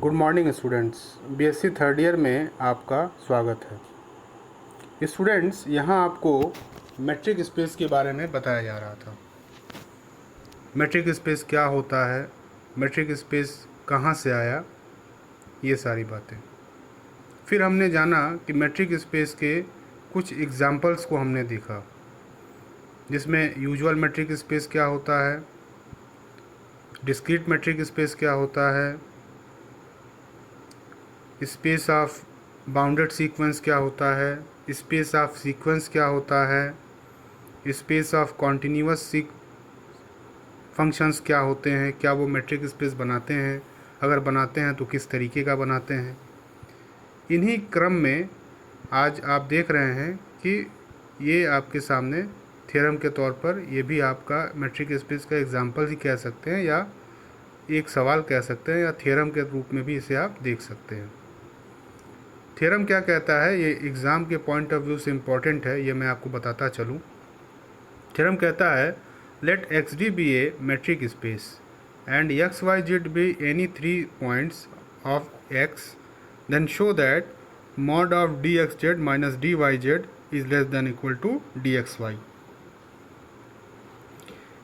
Good morning students. BSc third year में आपका स्वागत है। स्टूडेंट्स, यहाँ आपको मैट्रिक स्पेस के बारे में बताया जा रहा था। मैट्रिक स्पेस क्या होता है, मैट्रिक स्पेस कहाँ से आया, ये सारी बातें। फिर हमने जाना कि मैट्रिक स्पेस के कुछ एग्जाम्पल्स को हमने देखा, जिसमें यूजुअल मैट्रिक स्पेस क्या होता है, डिस्क्रीट मैट्रिक स्पेस क्या होता है, स्पेस ऑफ बाउंडेड सीक्वेंस क्या होता है, स्पेस ऑफ सीक्वेंस क्या होता है, स्पेस ऑफ कॉन्टीन्यूअस फंक्शंस क्या होते हैं, क्या वो मैट्रिक स्पेस बनाते हैं, अगर बनाते हैं तो किस तरीके का बनाते हैं। इन्हीं क्रम में आज आप देख रहे हैं कि ये आपके सामने थ्योरम के तौर पर ये भी आपका मैट्रिक स्पेस का एग्जाम्पल ही कह सकते हैं, या एक सवाल कह सकते हैं, या थ्योरम के रूप में भी इसे आप देख सकते हैं। थ्योरम क्या कहता है, ये एग्ज़ाम के पॉइंट ऑफ व्यू से इम्पॉर्टेंट है, ये मैं आपको बताता चलूँ। थ्योरम कहता है let X D be a metric space and X Y Z be any 3 points of X, then show that mod of D X Z minus D Y Z is less than equal to D X Y.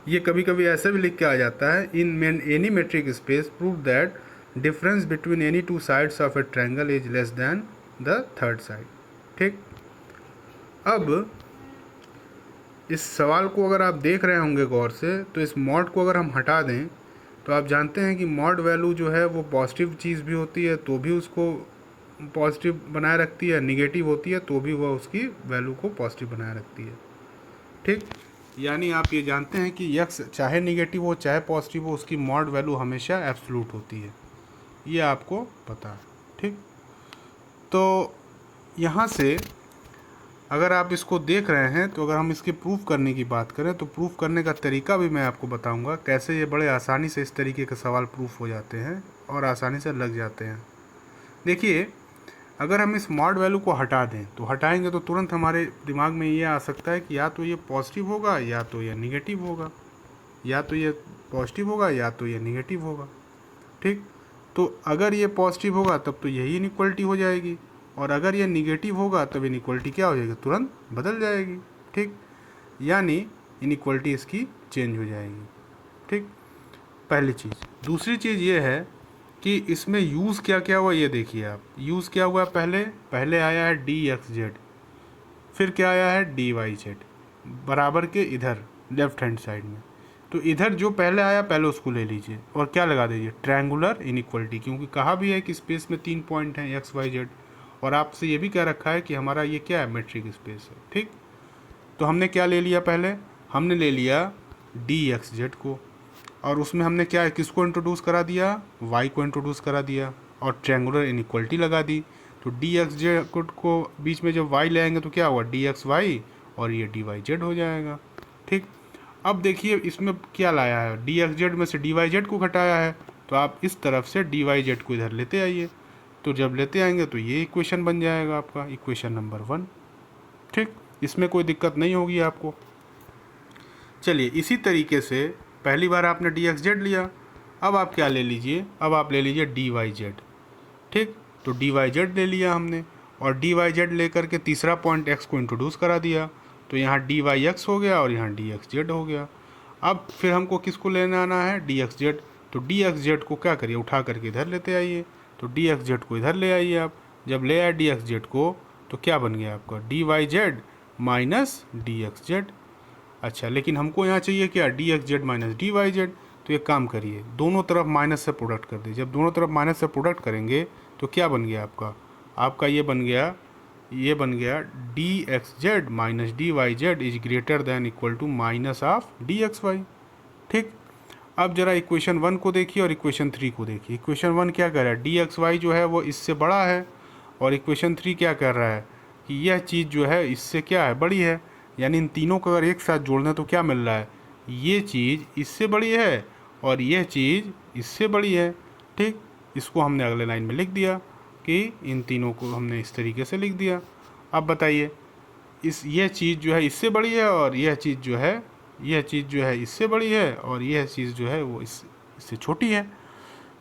ये कभी कभी ऐसे भी लिख के आ जाता है, in any matric space prove that difference between any two sides of A triangle is less then the third side. ठीक, अब इस सवाल को अगर आप देख रहे होंगे गौर से, तो इस मॉड को अगर हम हटा दें तो आप जानते हैं कि मॉड वैल्यू जो है वो पॉजिटिव चीज़ भी होती है तो भी उसको पॉजिटिव बनाए रखती है, निगेटिव होती है तो भी वह उसकी वैल्यू को पॉजिटिव बनाए रखती है। ठीक, यानी आप ये जानते हैं कि यक्स चाहे निगेटिव हो चाहे पॉजिटिव हो, उसकी मॉड वैल्यू हमेशा एब्सोल्यूट होती है, ये आपको पता है। ठीक, तो यहाँ से अगर आप इसको देख रहे हैं तो अगर हम इसके प्रूफ करने की बात करें तो प्रूफ करने का तरीका भी मैं आपको बताऊंगा, कैसे ये बड़े आसानी से इस तरीके के सवाल प्रूफ हो जाते हैं और आसानी से लग जाते हैं। देखिए, अगर हम इस मॉड वैल्यू को हटा दें तो हटाएंगे तो तुरंत हमारे दिमाग में ये आ सकता है कि या तो ये पॉजिटिव होगा या तो ये निगेटिव होगा, या तो ये पॉजिटिव होगा या तो ये निगेटिव होगा। ठीक, तो अगर ये पॉजिटिव होगा तब तो यही इनइक्वलिटी हो जाएगी, और अगर ये निगेटिव होगा तब इनइक्वलिटी क्या हो जाएगी, तुरंत बदल जाएगी। ठीक, यानी इनइक्वलिटी इसकी चेंज हो जाएगी। ठीक, पहली चीज़। दूसरी चीज़ ये है कि इसमें यूज़ क्या क्या हुआ, ये देखिए आप। यूज़ क्या हुआ, पहले आया है डी एक्स जेड, फिर क्या आया है डी वाई जेड, बराबर के इधर लेफ्ट हैंड साइड में। तो इधर जो पहले आया पहले उसको ले लीजिए और क्या लगा दीजिए, ट्रायंगुलर इनइक्वलिटी, क्योंकि कहा भी है कि स्पेस में 3 पॉइंट हैं एक्स वाई जेड, और आपसे ये भी कह रखा है कि हमारा ये क्या है, मैट्रिक स्पेस है। ठीक, तो हमने क्या ले लिया, पहले हमने ले लिया डी एक्स जेड को, और उसमें हमने क्या किसको इंट्रोड्यूस करा दिया, वाई को इंट्रोड्यूस करा दिया, और ट्रायंगुलर इनइक्वलिटी लगा दी। तो डी एक्स जेड को बीच में जब वाई ले आएंगे तो क्या हुआ, डी एक्स वाई, और ये डी वाई जेड हो जाएगा। ठीक, अब देखिए इसमें क्या लाया है, डी एक्स जेड में से डी वाई जेड को घटाया है, तो आप इस तरफ से डी वाई जेड को इधर लेते आइए। तो जब लेते आएंगे तो ये इक्वेशन बन जाएगा आपका इक्वेशन नंबर 1। ठीक, इसमें कोई दिक्कत नहीं होगी आपको। चलिए, इसी तरीके से पहली बार आपने डी एक्स जेड लिया, अब आप क्या ले लीजिए, अब आप ले लीजिए डी वाई जेड। ठीक, तो डी वाई जेड ले लिया हमने, और डी वाई जेड लेकर के तीसरा पॉइंट एक्स को इंट्रोड्यूस करा दिया, तो यहाँ डी वाई एक्स हो गया और यहाँ डी एक्स जेड हो गया। अब फिर हमको किसको लेने आना है, डी एक्स जेड। तो डी एक्स जेड को क्या करिए, उठा करके इधर लेते आइए। तो डी एक्स जेड को इधर ले आइए आप। जब ले आए डी एक्स जेड को तो क्या बन गया आपका, D Y Z minus D X Z. अच्छा, लेकिन हमको यहाँ चाहिए क्या, D X Z minus D Y Z. तो एक काम करिए, दोनों तरफ माइनस से प्रोडक्ट कर दीजिए। जब दोनों तरफ माइनस से प्रोडक्ट करेंगे तो क्या बन गया आपका ये बन गया D X Z minus D Y Z is greater than equal to minus of D X Y. ठीक, अब जरा इक्वेशन 1 को देखिए और इक्वेशन 3 को देखिए। इक्वेशन 1 क्या कह रहा है, डी एक्स वाई जो है वो इससे बड़ा है, और इक्वेशन 3 क्या कर रहा है कि यह चीज़ जो है इससे क्या है, बड़ी है। यानी इन तीनों को अगर एक साथ जोड़ना तो क्या मिल रहा है, ये चीज़ इससे बड़ी है और यह चीज़ इससे बड़ी है। ठीक, इसको हमने अगले लाइन में लिख दिया कि इन तीनों को हमने इस तरीके से लिख दिया। अब बताइए, यह चीज़ जो है इससे बड़ी है और यह चीज़ जो है इससे बड़ी है, और यह चीज़ जो है वो इससे छोटी है।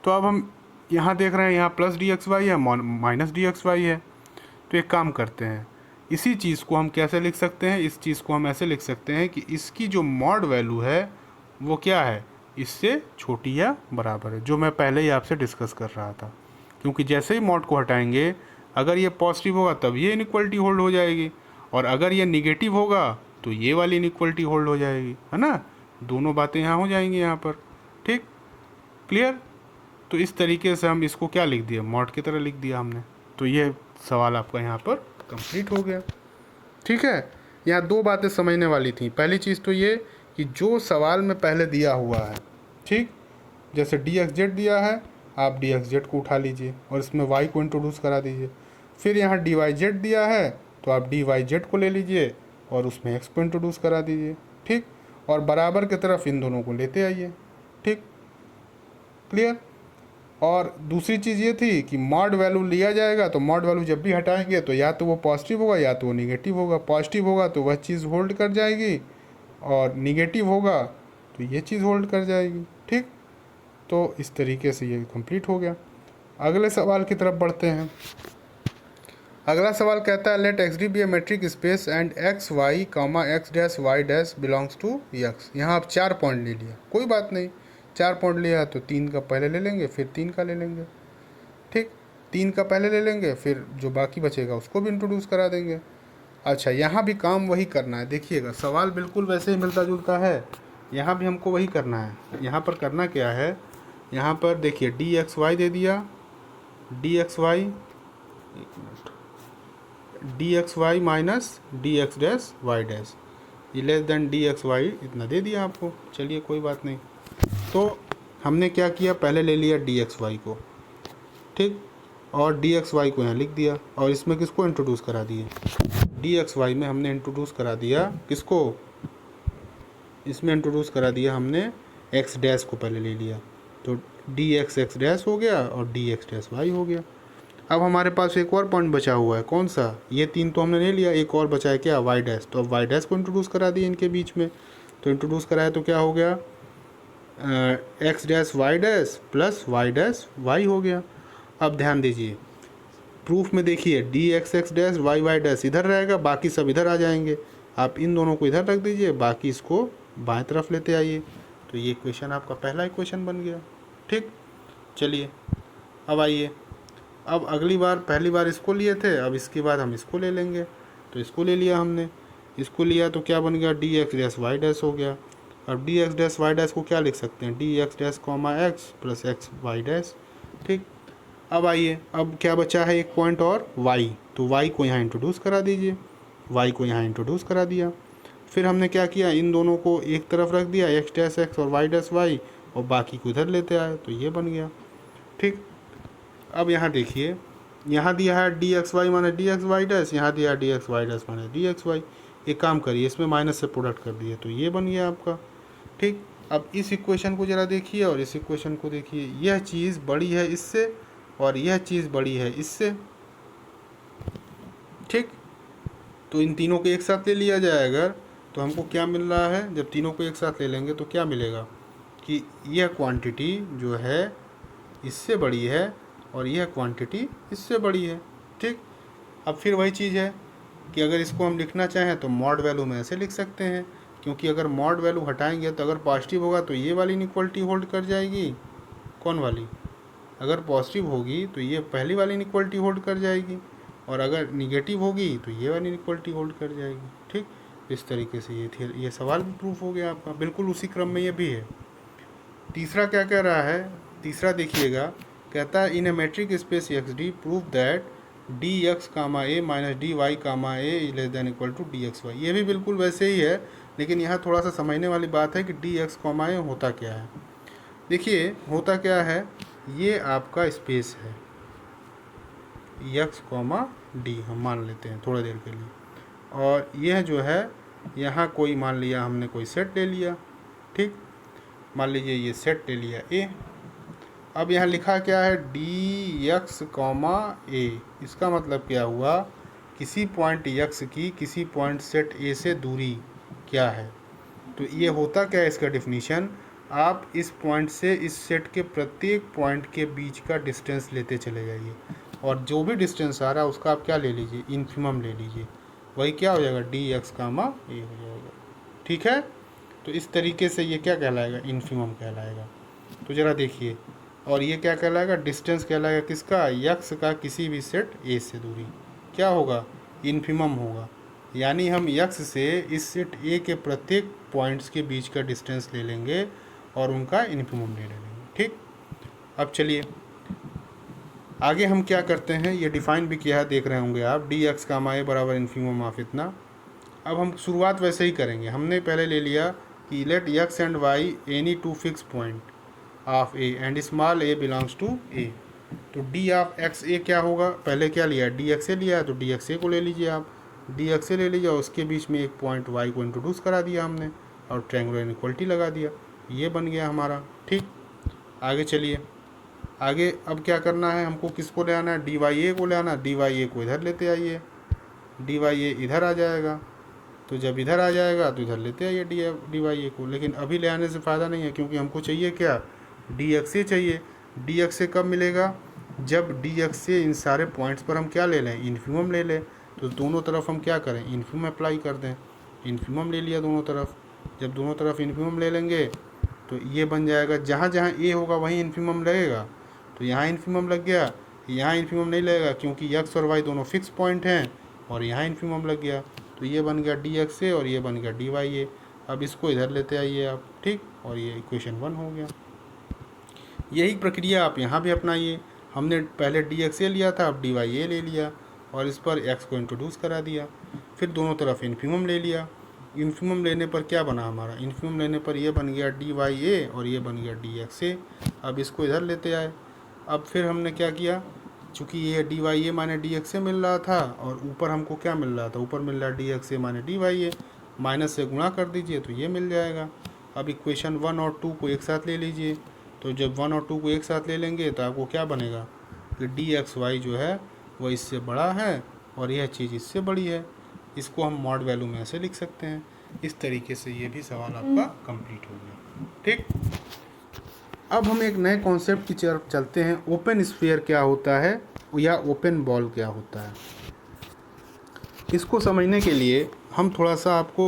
तो अब हम यहाँ देख रहे हैं यहाँ प्लस डी एक्स वाई है, माइनस डी एक्स वाई है। तो एक काम करते हैं, इसी चीज़ को हम कैसे लिख सकते हैं, इस चीज़ को हम ऐसे लिख सकते हैं कि इसकी जो मॉड वैल्यू है वो क्या है, इससे छोटी या बराबर है, जो मैं पहले ही आपसे डिस्कस कर रहा था। क्योंकि जैसे ही मॉड को हटाएंगे, अगर ये पॉजिटिव होगा तब ये इनइक्वलिटी होल्ड हो जाएगी, और अगर ये निगेटिव होगा तो ये वाली इनइक्वलिटी होल्ड हो जाएगी, है ना। दोनों बातें यहाँ हो जाएंगी यहाँ पर। ठीक, क्लियर। तो इस तरीके से हम इसको क्या लिख दिया, मॉड की तरह लिख दिया हमने। तो ये सवाल आपका यहाँ पर कंप्लीट हो गया। ठीक है, यहाँ दो बातें समझने वाली थी। पहली चीज़ तो ये कि जो सवाल में पहले दिया हुआ है, ठीक, जैसे डी एक्स जेड दिया है, आप डी एक्स जेड को उठा लीजिए और इसमें वाई को इंट्रोड्यूस करा दीजिए। फिर यहाँ डी वाई जेड दिया है तो आप डी वाई जेड को ले लीजिए और उसमें एक्स को इंट्रोड्यूस करा दीजिए। ठीक, और बराबर की तरफ इन दोनों को लेते आइए। ठीक, क्लियर। और दूसरी चीज़ ये थी कि मॉड वैल्यू लिया जाएगा, तो मॉड वैल्यू जब भी हटाएंगे तो या तो वो पॉजिटिव होगा या तो वो निगेटिव होगा। पॉजिटिव होगा तो वह चीज़ होल्ड कर जाएगी, और निगेटिव होगा तो ये चीज़ होल्ड कर जाएगी। ठीक, तो इस तरीके से ये कंप्लीट हो गया। अगले सवाल की तरफ बढ़ते हैं। अगला सवाल कहता है let X D be a metric space and X Y comma X dash Y dash belongs to X. यहाँ आप 4 पॉइंट ले लिया, कोई बात नहीं, 4 पॉइंट लिया तो 3 का पहले ले लेंगे, फिर 3 का ले लेंगे। ठीक, 3 का पहले ले लेंगे, फिर जो बाकी बचेगा उसको भी इंट्रोड्यूस करा देंगे। अच्छा, यहाँ भी काम वही करना है। देखिएगा सवाल बिल्कुल वैसे ही मिलता जुलता है, यहाँ भी हमको वही करना है। यहाँ पर करना क्या है, यहाँ पर देखिए डी एक्स वाई दे दिया, D X Y minus D X dash Y dash ये less than D X Y, इतना दे दिया आपको। चलिए कोई बात नहीं। तो हमने क्या किया, पहले ले लिया डी एक्स वाई को, ठीक, और डी एक्स वाई को यहाँ लिख दिया, और इसमें किसको इंट्रोड्यूस करा दिए, डी एक्स वाई में हमने इंट्रोड्यूस करा दिया किसको, इसमें इंट्रोड्यूस करा दिया हमने एक्स डैश को पहले ले लिया, तो डी एक्स डैश हो गया और डी एक्स डैश वाई हो गया। अब हमारे पास एक और पॉइंट बचा हुआ है, कौन सा, ये 3 तो हमने ले लिया, एक और बचा है क्या, वाई डैश। तो अब वाई डैश को इंट्रोड्यूस करा दिए इनके बीच में, तो इंट्रोड्यूस कराया तो क्या हो गया, X dash Y dash plus Y dash Y हो गया। अब ध्यान दीजिए प्रूफ में, देखिए D X dash Y dash इधर रहेगा, बाकी सब इधर आ जाएंगे। आप इन दोनों को इधर रख दीजिए, बाकी इसको बाएं तरफ लेते आइए। तो ये इक्वेशन आपका पहला इक्वेशन बन गया। ठीक, चलिए अब आइए, अब अगली बार, पहली बार इसको लिए थे, अब इसके बाद हम इसको ले लेंगे। तो इसको ले लिया हमने, इसको लिया तो क्या बन गया, D X dash Y dash हो गया। अब D X dash Y dash को क्या लिख सकते हैं, D X dash comma X plus X Y dash. ठीक, अब आइए, अब क्या बचा है, एक पॉइंट और वाई, तो वाई को यहाँ इंट्रोड्यूस करा दीजिए, वाई को यहाँ इंट्रोड्यूस करा दिया। फिर हमने क्या किया, इन दोनों को एक तरफ रख दिया, एक्स डैश एक्स और वाई डैश वाई, और बाकी को इधर लेते आए, तो ये बन गया। ठीक, अब यहाँ देखिए, यहाँ दिया है डी एक्स वाई माने डी एक्स वाई डैश, यहाँ दिया है डी एक्स वाई डैश माने डी एक्स वाई। एक काम करिए, इसमें माइनस से प्रोडक्ट कर दिए, तो ये बन गया आपका। ठीक, अब इस इक्वेशन को ज़रा देखिए और इस इक्वेशन को देखिए, यह चीज़ बड़ी है इससे और यह चीज़ बड़ी है इससे। ठीक, तो इन तीनों को एक साथ ले लिया जाए अगर, तो हमको क्या मिल रहा है, जब तीनों को एक साथ ले लेंगे तो क्या मिलेगा कि यह क्वांटिटी जो है इससे बड़ी है और यह क्वांटिटी इससे बड़ी है। ठीक, अब फिर वही चीज़ है कि अगर इसको हम लिखना चाहें तो मॉड वैल्यू में ऐसे लिख सकते हैं, क्योंकि अगर मॉड वैल्यू हटाएंगे तो अगर पॉजिटिव होगा तो ये वाली इनइक्वलिटी होल्ड कर जाएगी, कौन वाली, अगर पॉजिटिव होगी तो ये पहली वाली इनइक्वलिटी होल्ड कर जाएगी, और अगर निगेटिव होगी तो ये वाली इनइक्वलिटी होल्ड कर जाएगी। ठीक, इस तरीके से ये सवाल भी प्रूफ हो गया आपका, बिल्कुल उसी क्रम में ये भी है। तीसरा क्या कह रहा है, तीसरा देखिएगा, कहता है in a metric space X D prove that D X comma A minus D Y comma A is less than equal to D X Y. ये भी बिल्कुल वैसे ही है, लेकिन यहाँ थोड़ा सा समझने वाली बात है कि डी एक्स कामा ए होता क्या है। देखिए होता क्या है, ये आपका स्पेस है एक्स कॉमा डी, हम मान लेते हैं थोड़ी देर के लिए, और यह जो है यहाँ कोई मान लिया हमने, कोई सेट ले लिया। ठीक, मान लीजिए ये सेट ले लिया ए। अब यहाँ लिखा क्या है, डी एक्स कॉमा ए, इसका मतलब क्या हुआ, किसी पॉइंट एक्स की किसी पॉइंट सेट ए से दूरी क्या है। तो ये होता क्या है, इसका डिफिनीशन, आप इस पॉइंट से इस सेट के प्रत्येक पॉइंट के बीच का डिस्टेंस लेते चले जाइए, और जो भी डिस्टेंस आ रहा है उसका आप क्या ले लीजिए, इन्फिमम ले लीजिए। वही क्या हो जाएगा, डी एक्स कामा ए हो जाएगा। ठीक है, तो इस तरीके से ये क्या कहलाएगा, इन्फिमम कहलाएगा। तो ज़रा देखिए, और ये क्या कहलाएगा, डिस्टेंस कहलाएगा किसका, यक्स का किसी भी सेट ए से दूरी क्या होगा, इन्फिमम होगा। यानी हम यक्स से इस सेट ए के प्रत्येक पॉइंट्स के बीच का डिस्टेंस ले लेंगे और उनका इन्फिमम ले लेंगे। ठीक, अब चलिए आगे हम क्या करते हैं, ये डिफाइन भी किया है, देख रहे होंगे आप, डी एक्स कामा ए बराबर इन्फिमम ऑफ इतना। अब हम शुरुआत वैसे ही करेंगे, हमने पहले ले लिया कि let X and Y any two fix point of A and small A belongs to A. तो डी ऑफ एक्स ए क्या होगा, पहले क्या लिया, डी एक्स ए लिया, तो डी एक्स ए को ले लीजिए आप, डी एक्स ए ले लीजिए, और उसके बीच में एक पॉइंट वाई को इंट्रोड्यूस करा दिया हमने और ट्रायंगुलर इनइक्वालिटी लगा दिया, ये बन गया हमारा। ठीक, आगे चलिए, आगे अब क्या करना है, हमको किसको ले आना है, डी वाई ए को ले आना, डी वाई ए को इधर लेते आइए, डी वाई ए इधर आ जाएगा, तो जब इधर आ जाएगा तो इधर लेते आइए डी वाई ए को। लेकिन अभी ले आने से फ़ायदा नहीं है, क्योंकि हमको चाहिए क्या, डी एक्स ए चाहिए। डी एक्स ए कब मिलेगा, जब डी एक्स ए इन सारे पॉइंट्स पर हम क्या ले लें, इन्फिमम ले लें। तो दोनों तरफ हम क्या करें, इन्फिमम अप्लाई कर दें, इन्फिमम ले लिया दोनों तरफ। जब दोनों तरफ इन्फिमम ले लेंगे तो ये बन जाएगा, जहाँ जहाँ ए होगा वहीं इन्फिमम लगेगा, तो यहाँ इन्फिमम लग गया, यहाँ इन्फिमम नहीं लगेगा क्योंकि एक्स और वाई दोनों फिक्स पॉइंट हैं, और यहाँ इन्फिमम लग गया, तो ये बन गया डी एक्स ए और ये बन गया डी वाई ए। अब इसको इधर लेते आइए आप, ठीक, और ये इक्वेशन 1 हो गया। यही प्रक्रिया आप यहाँ भी अपनाइए, हमने पहले डी एक्स ए लिया था, अब डी वाई ए ले लिया और इस पर एक्स को इंट्रोड्यूस करा दिया, फिर दोनों तरफ इन्फिमम ले लिया। इन्फिमम लेने पर क्या बना हमारा, इन्फिमम लेने पर ये बन गया डी वाई ए और ये बन गया डी एक्स ए। अब इसको इधर लेते आए, अब फिर हमने क्या किया, चूँकि ये डी वाई ए माने डी एक्स ए मिल रहा था और ऊपर हमको क्या मिल रहा था, ऊपर मिल रहा है डी एक्स ए माने डी वाई ए, माइनस से गुणा कर दीजिए तो ये मिल जाएगा। अब इक्वेशन 1 और 2 को एक साथ ले लीजिए, तो जब 1 और 2 को एक साथ ले लेंगे तो आपको क्या बनेगा कि डी एक्स वाई जो है वो इससे बड़ा है और यह चीज़ इससे बड़ी है। इसको हम मॉड वैल्यू में ऐसे लिख सकते हैं। इस तरीके से ये भी सवाल आपका कंप्लीट हो गया। ठीक, अब हम एक नए कॉन्सेप्ट की तरफ चलते हैं, ओपन स्फीयर क्या होता है या ओपन बॉल क्या होता है। इसको समझने के लिए हम थोड़ा सा आपको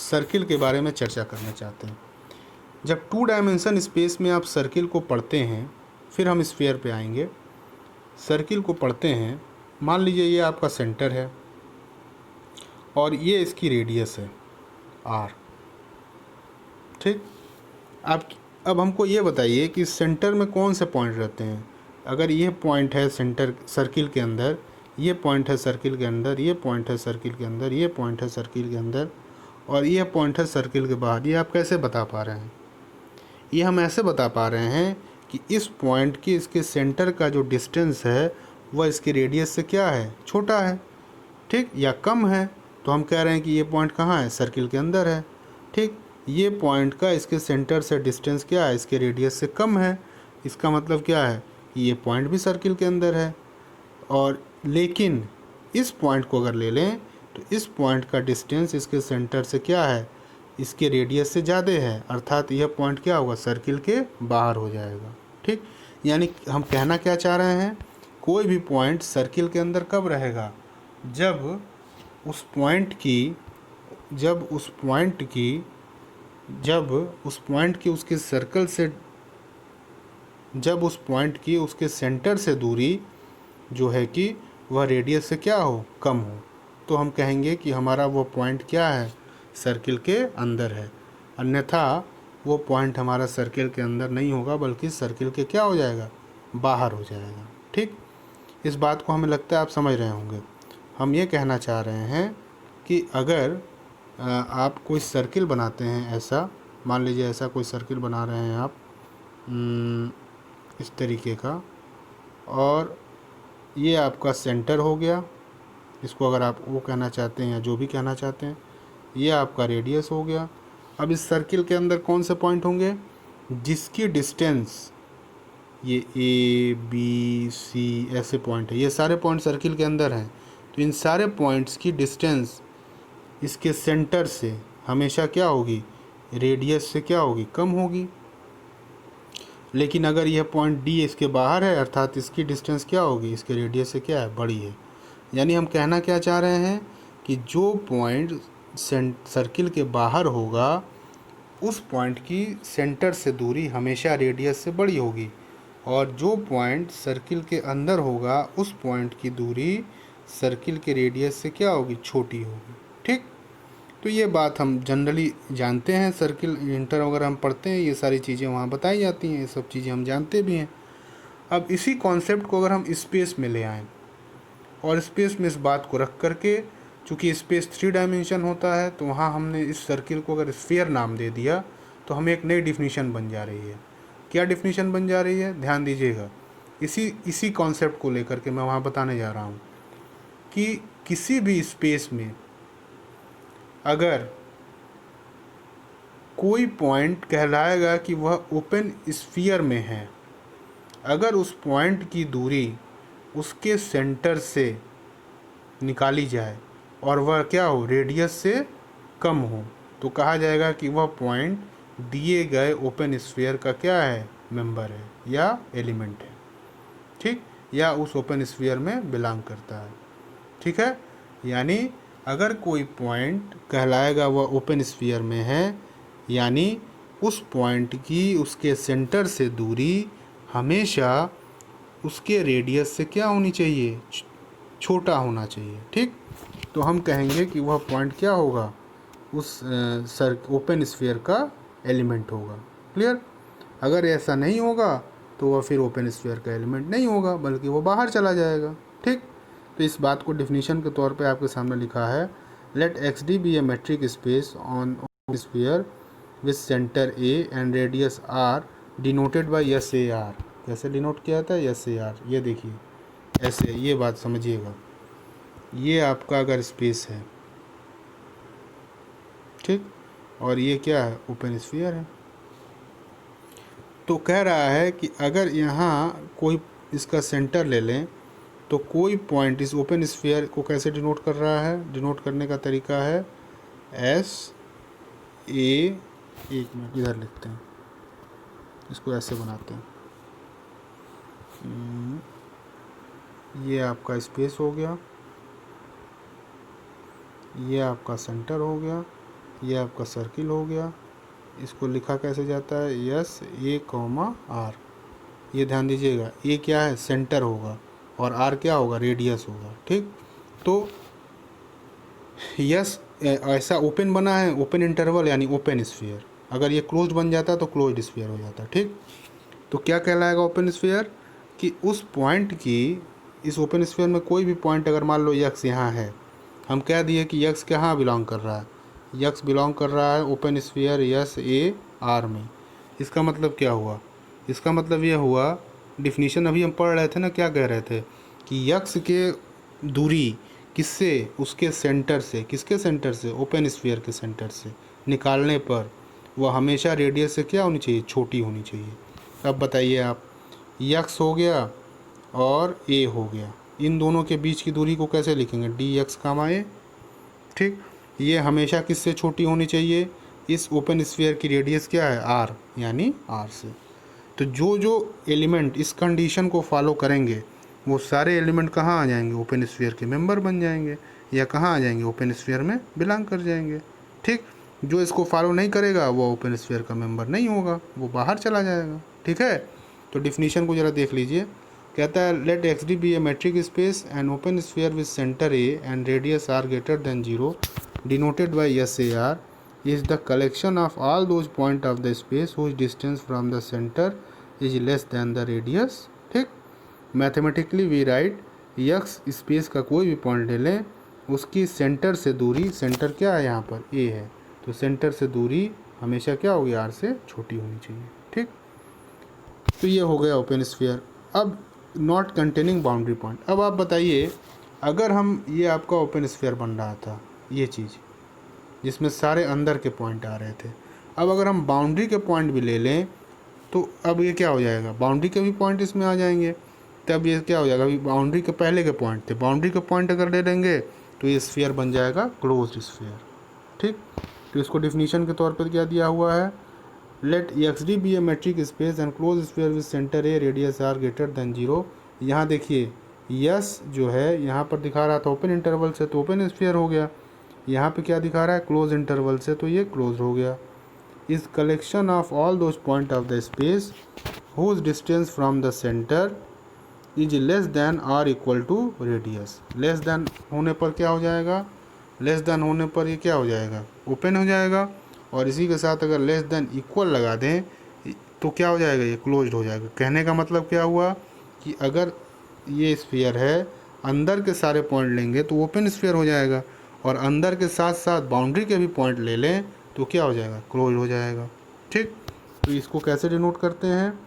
सर्किल के बारे में चर्चा करना चाहते हैं। जब 2 डायमेंशन स्पेस में आप सर्किल को पढ़ते हैं, फिर हम स्फीयर पे आएंगे। सर्किल को पढ़ते हैं, मान लीजिए ये आपका सेंटर है और ये इसकी रेडियस है आर। ठीक, अब हमको ये बताइए कि सेंटर में कौन से पॉइंट रहते हैं। अगर ये पॉइंट है सेंटर सर्किल के अंदर, ये पॉइंट है सर्किल के अंदर, ये पॉइंट है सर्किल के अंदर, ये पॉइंट है सर्किल के अंदर और ये पॉइंट है सर्किल के बाहर, ये आप कैसे बता पा रहे हैं, ये हम ऐसे बता पा रहे हैं कि इस पॉइंट की इसके सेंटर का जो डिस्टेंस है वह इसकी रेडियस से क्या है, छोटा है, ठीक, या कम है। तो हम कह रहे हैं कि ये पॉइंट कहाँ है, सर्किल के अंदर है। ठीक, ये पॉइंट का इसके सेंटर से डिस्टेंस क्या है, इसके रेडियस से कम है। इसका मतलब क्या है कि ये पॉइंट भी सर्किल के अंदर है। और लेकिन इस पॉइंट को अगर ले लें तो इस पॉइंट का डिस्टेंस इसके सेंटर से क्या है, इसके रेडियस से ज़्यादा है, अर्थात यह पॉइंट क्या होगा, सर्किल के बाहर हो जाएगा। ठीक, यानी हम कहना क्या चाह रहे हैं, कोई भी पॉइंट सर्किल के अंदर कब रहेगा, जब उस पॉइंट की उसके सर्कल से, जब उस पॉइंट की उसके सेंटर से दूरी जो है कि वह रेडियस से क्या हो, कम हो, तो हम कहेंगे कि हमारा वो पॉइंट क्या है, सर्किल के अंदर है। अन्यथा वो पॉइंट हमारा सर्किल के अंदर नहीं होगा बल्कि सर्किल के क्या हो जाएगा, बाहर हो जाएगा। ठीक, इस बात को हमें लगता है आप समझ रहे होंगे। हम ये कहना चाह रहे हैं कि अगर आप कोई सर्किल बनाते हैं, ऐसा मान लीजिए ऐसा कोई सर्किल बना रहे हैं आप इस तरीके का, और ये आपका सेंटर हो गया, इसको अगर आप वो कहना चाहते हैं या जो भी कहना चाहते हैं, ये आपका रेडियस हो गया। अब इस सर्किल के अंदर कौन से पॉइंट होंगे, जिसकी डिस्टेंस ये ए बी सी ऐसे पॉइंट है, ये सारे पॉइंट सर्किल के अंदर हैं, तो इन सारे पॉइंट्स की डिस्टेंस इसके सेंटर से हमेशा क्या होगी, रेडियस से क्या होगी, कम होगी। लेकिन अगर यह पॉइंट डी इसके बाहर है, अर्थात इसकी डिस्टेंस क्या होगी, इसके रेडियस से क्या है, बड़ी है। यानी हम कहना क्या चाह रहे हैं कि जो पॉइंट सर्किल के बाहर होगा उस पॉइंट की सेंटर से दूरी हमेशा रेडियस से बड़ी होगी, और जो पॉइंट सर्किल के अंदर होगा उस पॉइंट की दूरी सर्किल के रेडियस से क्या होगी, छोटी होगी। ठीक, तो ये बात हम जनरली जानते हैं, सर्किल इंटर वगैरह हम पढ़ते हैं, ये सारी चीज़ें वहाँ बताई जाती हैं, ये सब चीज़ें हम जानते भी हैं। अब इसी कॉन्सेप्ट को अगर हम स्पेस में ले आएँ और स्पेस में इस बात को रख करके, चूँकि स्पेस 3 डायमेंशन होता है, तो वहाँ हमने इस सर्किल को अगर स्फीयर नाम दे दिया तो हमें एक नई डिफिनीशन बन जा रही है। क्या डिफिनीशन बन जा रही है, ध्यान दीजिएगा। इसी कॉन्सेप्ट को लेकर के मैं वहाँ बताने जा रहा हूँ कि किसी भी स्पेस में अगर कोई पॉइंट कहलाएगा कि वह ओपन स्फीयर में है, अगर उस पॉइंट की दूरी उसके सेंटर से निकाली जाए और वह क्या हो, रेडियस से कम हो, तो कहा जाएगा कि वह पॉइंट दिए गए ओपन स्फीयर का क्या है, मेंबर है या एलिमेंट है। ठीक, या उस ओपन स्फीयर में बिलोंग करता है। ठीक है, यानी अगर कोई पॉइंट कहलाएगा वह ओपन स्फीयर में है, यानी उस पॉइंट की उसके सेंटर से दूरी हमेशा उसके रेडियस से क्या होनी चाहिए, छोटा होना चाहिए। ठीक, तो हम कहेंगे कि वह पॉइंट क्या होगा, उस ओपन स्फीयर का एलिमेंट होगा। क्लियर, अगर ऐसा नहीं होगा तो वह फिर ओपन स्फीयर का एलिमेंट नहीं होगा, बल्कि वो बाहर चला जाएगा। ठीक, तो इस बात को डिफिनीशन के तौर पे आपके सामने लिखा है, let X D be a metric space on sphere with centre A and radius R denoted by S A R. कैसे डिनोट किया जाता है, एस ए आर, ये देखिए ऐसे, ये बात समझिएगा। ये आपका अगर स्पेस है, ठीक, और ये क्या है, ओपन स्फीयर है, तो कह रहा है कि अगर यहाँ कोई इसका सेंटर ले लें तो कोई पॉइंट इस ओपन स्फीयर को कैसे डिनोट कर रहा है, डिनोट करने का तरीका है एस ए, एक मिनट इधर लिखते हैं, इसको ऐसे बनाते हैं, ये आपका स्पेस हो गया, ये आपका सेंटर हो गया, ये आपका सर्किल हो गया। इसको लिखा कैसे जाता है, यस ए कॉमा आर। ये ध्यान दीजिएगा, ए क्या है, सेंटर होगा, और आर क्या होगा, रेडियस होगा। ठीक, तो यस ऐसा ओपन बना है, ओपन इंटरवल यानी ओपन स्फीयर। अगर ये क्लोज बन जाता तो क्लोज्ड स्फीयर हो जाता। ठीक, तो क्या कहलाएगा ओपन स्फीयर, कि उस पॉइंट की, इस ओपन स्फीयर में कोई भी पॉइंट अगर मान लो यक्स यहाँ है, हम कह दिए कि यक्स कहाँ बिलोंग कर रहा है, यक्स बिलोंग कर रहा है open sphere yes A R में। इसका मतलब क्या हुआ, इसका मतलब ये हुआ, डिफिनीशन अभी हम पढ़ रहे थे ना, क्या कह रहे थे कि यक्स के दूरी किससे, उसके सेंटर से, किसके सेंटर से, ओपन स्फीयर के सेंटर से निकालने पर वह हमेशा रेडियस से क्या होनी चाहिए, छोटी होनी चाहिए। अब बताइए आप, यक्स हो गया और ए हो गया, इन दोनों के बीच की दूरी को कैसे लिखेंगे, डी एक्स कामा ए। ठीक, ये हमेशा किससे छोटी होनी चाहिए, इस ओपन स्फीयर की रेडियस क्या है, आर, यानी आर से। तो जो जो एलिमेंट इस कंडीशन को फॉलो करेंगे वो सारे एलिमेंट कहाँ आ जाएंगे, ओपन स्फीयर के मेंबर बन जाएंगे, या कहाँ आ जाएंगे, ओपन स्फीयर में बिलोंग कर जाएंगे। ठीक, जो इसको फॉलो नहीं करेगा वो ओपन स्फीयर का मेंबर नहीं होगा, वो बाहर चला जाएगा। ठीक है, तो डिफिनीशन को ज़रा देख लीजिए, कहता है let X D be a metric space and open sphere with centre A and radius R greater than 0 denoted by SAR is the collection of all those points of the space whose distance from the center is less than the radius। ठीक, mathematically we write X space का कोई भी point ले लें, उसकी centre से दूरी, centre क्या है यहाँ पर, ए है, तो सेंटर से दूरी हमेशा क्या होगी, आर से छोटी होनी चाहिए। ठीक, तो ये हो गया ओपन स्फीयर। अब नॉट कंटेनिंग बाउंड्री पॉइंट, अब आप बताइए, अगर हम, ये आपका ओपन स्फीयर बन रहा था, ये चीज़ जिसमें सारे अंदर के पॉइंट आ रहे थे, अब अगर हम बाउंड्री के पॉइंट भी ले लें तो अब ये क्या हो जाएगा, बाउंड्री के भी पॉइंट इसमें आ जाएंगे, तब ये क्या हो जाएगा, अभी बाउंड्री के पहले के पॉइंट थे, बाउंड्री के पॉइंट अगर ले लेंगे तो ये स्फीयर बन जाएगा क्लोज्ड स्फीयर। ठीक, तो इसको डिफिनीशन के तौर पर क्या दिया हुआ है, let X D be a metric space and close sphere with centre A radius R greater than zero. यहाँ देखिए यस जो है यहाँ पर दिखा रहा था ओपन इंटरवल से, तो ओपन स्फीयर हो गया। यहाँ पे क्या दिखा रहा है, क्लोज इंटरवल से, तो ये क्लोज हो गया। Is collection of all those point of the space whose distance from the centre is less than R equal to radius. Less than होने पर क्या हो जाएगा, लेस देन होने पर ये क्या हो जाएगा, ओपन हो जाएगा। और इसी के साथ अगर लेस देन इक्वल लगा दें तो क्या हो जाएगा, ये क्लोज्ड हो जाएगा। कहने का मतलब क्या हुआ कि अगर ये स्फीयर है, अंदर के सारे पॉइंट लेंगे तो ओपन स्फीयर हो जाएगा, और अंदर के साथ साथ बाउंड्री के भी पॉइंट ले लें तो क्या हो जाएगा, क्लोज हो जाएगा। ठीक, तो इसको कैसे डिनोट करते हैं,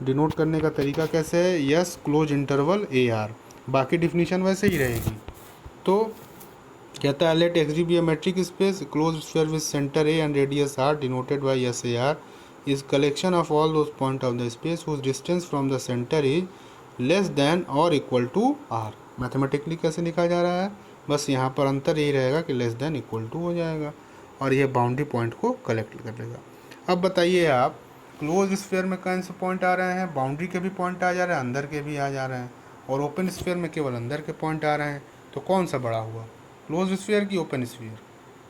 डिनोट करने का तरीका कैसे है, yes close interval A R, बाकी डिफिनीशन वैसे ही रहेगी। तो कहता है let X D be a metric space close sphere with centre A and radius R denoted by S A R is collection of all those point of the space whose distance from the centre is less than और equal to R. Mathematically कैसे लिखा जा रहा है, बस यहाँ पर अंतर यही रहेगा कि लेस देन इक्वल टू हो जाएगा और यह बाउंड्री पॉइंट को कलेक्ट कर लेगा। अब बताइए आप, क्लोज स्फीयर में कौन से पॉइंट आ रहे हैं, बाउंड्री के भी पॉइंट आ जा रहे हैं, अंदर के भी आ जा रहे हैं, और ओपन स्फीयर में केवल अंदर के पॉइंट आ रहे हैं। तो कौन सा बड़ा हुआ, क्लोज स्फीयर की ओपन स्फीयर?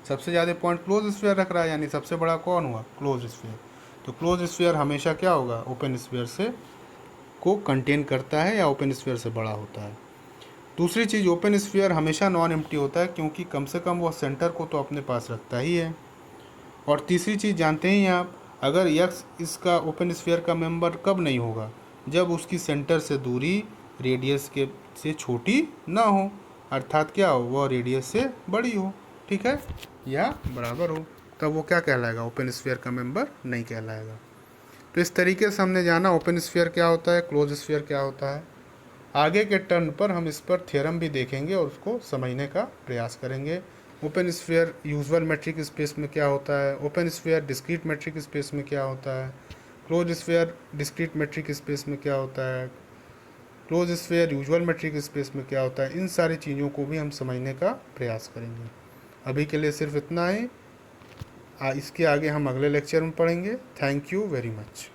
सबसे ज़्यादा पॉइंट क्लोज स्फीयर रख रहा है, यानी सबसे बड़ा कौन हुआ, क्लोज स्फीयर। तो क्लोज स्फीयर हमेशा क्या होगा, ओपन स्फीयर से को कंटेन करता है या ओपन स्फीयर से बड़ा होता है। दूसरी चीज़, ओपन स्फीयर हमेशा नॉन एम्प्टी होता है क्योंकि कम से कम वो सेंटर को तो अपने पास रखता ही है। और तीसरी चीज़ जानते ही आप, अगर यक्स इसका ओपन स्फीयर का मेंबर कब नहीं होगा, जब उसकी सेंटर से दूरी रेडियस के से छोटी ना हो, अर्थात क्या हो, वह रेडियस से बड़ी हो, ठीक है, या बराबर हो, तब वो क्या कहलाएगा, ओपन स्फीयर का मेंबर नहीं कहलाएगा। तो इस तरीके से हमने जाना ओपन स्फीयर क्या होता है, क्लोज स्फीयर क्या होता है। आगे के टर्न पर हम इस पर थ्योरम भी देखेंगे और उसको समझने का प्रयास करेंगे। Open sphere usual metric space में क्या होता है, open sphere discrete metric space में क्या होता है, close sphere discrete metric space में क्या होता है, close sphere usual metric space में क्या होता है, इन सारी चीज़ों को भी हम समझने का प्रयास करेंगे। अभी के लिए सिर्फ इतना ही, इसके आगे हम अगले लेक्चर में पढ़ेंगे। Thank you very much.